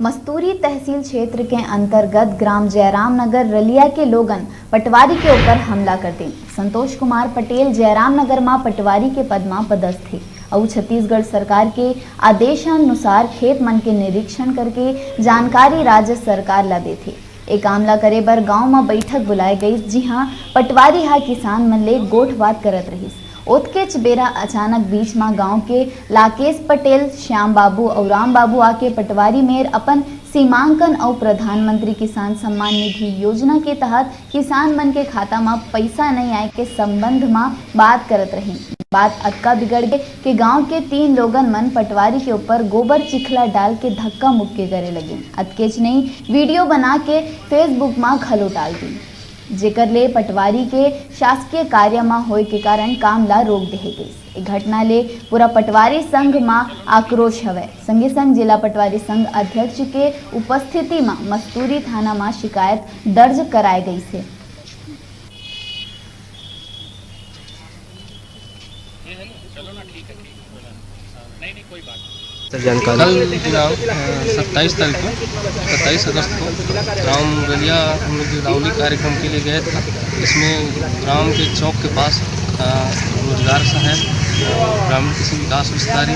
मस्तूरी तहसील क्षेत्र के अंतर्गत ग्राम जयराम नगर रलिया के लोगन पटवारी के ऊपर हमला कर दी। संतोष कुमार पटेल जयराम नगर में पटवारी के पद में पदस्थ थे और छत्तीसगढ़ सरकार के आदेशानुसार खेत मन के निरीक्षण करके जानकारी राज्य सरकार ला दे थे। एक आमला करे बर गांव में बैठक बुलाए गई, जी हाँ, पटवारी हा किसान मन ले गोठबात करत रहीस। ओतकेच बेरा अचानक बीच में गांव के लाकेश पटेल, श्याम बाबू और राम बाबू आके पटवारी मेर अपन सीमांकन और प्रधानमंत्री किसान सम्मान निधि योजना के तहत किसान मन के खाता में पैसा नहीं आए के संबंध में बात करत रही। बात अक्का बिगड़ गए कि गांव के 3 लोगन मन पटवारी के ऊपर गोबर चिखला डाल के धक्का मुक्के करे लगे। अतकेच नहीं, वीडियो बना के फेसबुक में घलो डाल दी, जेकर ले पटवारी के शासकीय कार्य में होए के कारण काम ला रोक देहे गई। घटना ले पूरा पटवारी संघ में आक्रोश हवे। संगे संग जिला पटवारी संघ अध्यक्ष के उपस्थिति में मस्तूरी थाना में शिकायत दर्ज कराई गई है। जानकारी 27 तारीख को 27 अगस्त को ग्राम रलिया हम लोग गिरदावली कार्यक्रम के लिए गए थे। इसमें ग्राम के चौक के पास रोजगार सहायक, ग्रामीण कृषि विकास विस्तारी,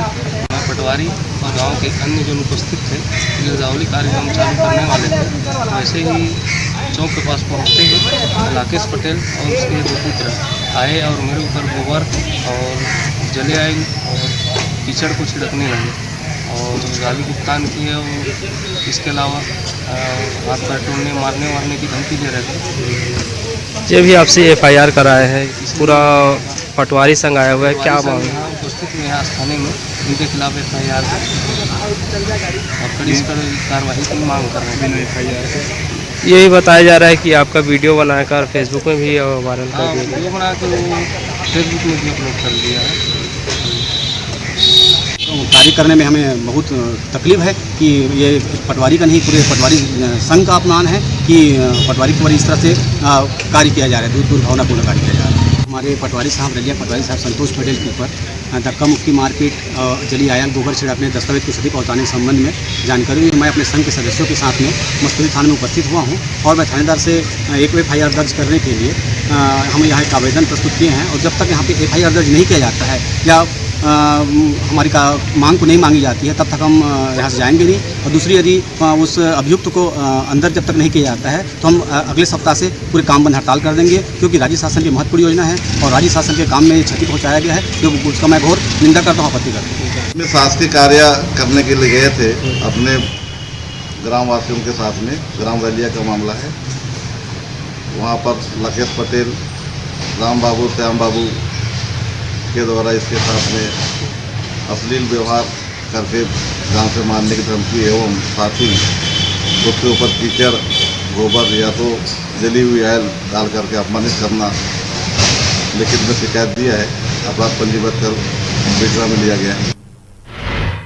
पटवारी और गांव के अन्य जो उपस्थित थे गिरदावली कार्यक्रम चालू करने वाले थे। वैसे ही चौक के पास पहुँचते ही लाकेश पटेल और उसके 2 पुत्र आए और मेरे ऊपर गोबर और जले आयल और कीचड़ को छिड़कने लगे और गाली भुगतान किए और इसके अलावा हाथ पैर तोड़ने, मारने वारने की धमकी दे रहे थे। ये भी आपसे FIR कराया है, पूरा पटवारी संघ आया हुआ है, क्या मांग है? उपस्थित में यहाँ थाने में उनके खिलाफ FIR और कड़ी कार्रवाई की मांग कर रहे हैं। FIR यही बताया जा रहा है कि आपका वीडियो बनाकर फेसबुक में भी वायरल कर दिया। वीडियो बना के फेसबुक में भी अपलोड कर दिया है। कार्य करने में हमें बहुत तकलीफ है कि ये पटवारी का नहीं, पूरे पटवारी संघ का अपमान है कि पटवारी को इस तरह से कार्य किया जा रहा है, दुर्भावनापूर्ण कार्य किया जा रहा है। हमारे पटवारी साहब रलिया पटवारी साहब संतोष पटेल के ऊपर धक्का मुक्की, मारपीट, जली आयल, गोबर छिड़कने, दस्तावेज को क्षति पहुँचाने के संबंध में जानकारी मैं अपने संघ के सदस्यों के साथ में मस्तूरी थाने में उपस्थित हुआ हूँ और मैं थानेदार से एक FIR दर्ज करने के लिए हम यहाँ एक आवेदन प्रस्तुत किए हैं। और जब तक यहाँ पे FIR दर्ज नहीं किया जाता है या हमारी मांग को नहीं मांगी जाती है, तब तक हम यहाँ से जाएंगे नहीं। और दूसरी, यदि उस अभियुक्त को अंदर जब तक नहीं किया जाता है तो हम अगले सप्ताह से पूरे काम बंद हड़ताल कर देंगे, क्योंकि राज्य शासन की महत्वपूर्ण योजना है और राज्य शासन के काम में क्षति पहुँचाया गया है, जो उसका मैं घोर निंदा करता हूँ, आपत्ति करता हूँ। शासकीय कार्य करने के लिए गए थे अपने ग्रामवासियों के साथ में, ग्राम रलिया का मामला है। वहाँ पर लाकेश पटेल, राम बाबू, श्याम बाबू के द्वारा इसके साथ में अश्लील व्यवहार करके गांव से मारने की धमकी एवं साथ ही उसके ऊपर कीचड़, गोबर या तो जली हुई आयल डाल करके अपमानित करना लिखित में शिकायत दिया है। अपराध पंजीबद्ध कर विचार में लिया गया है।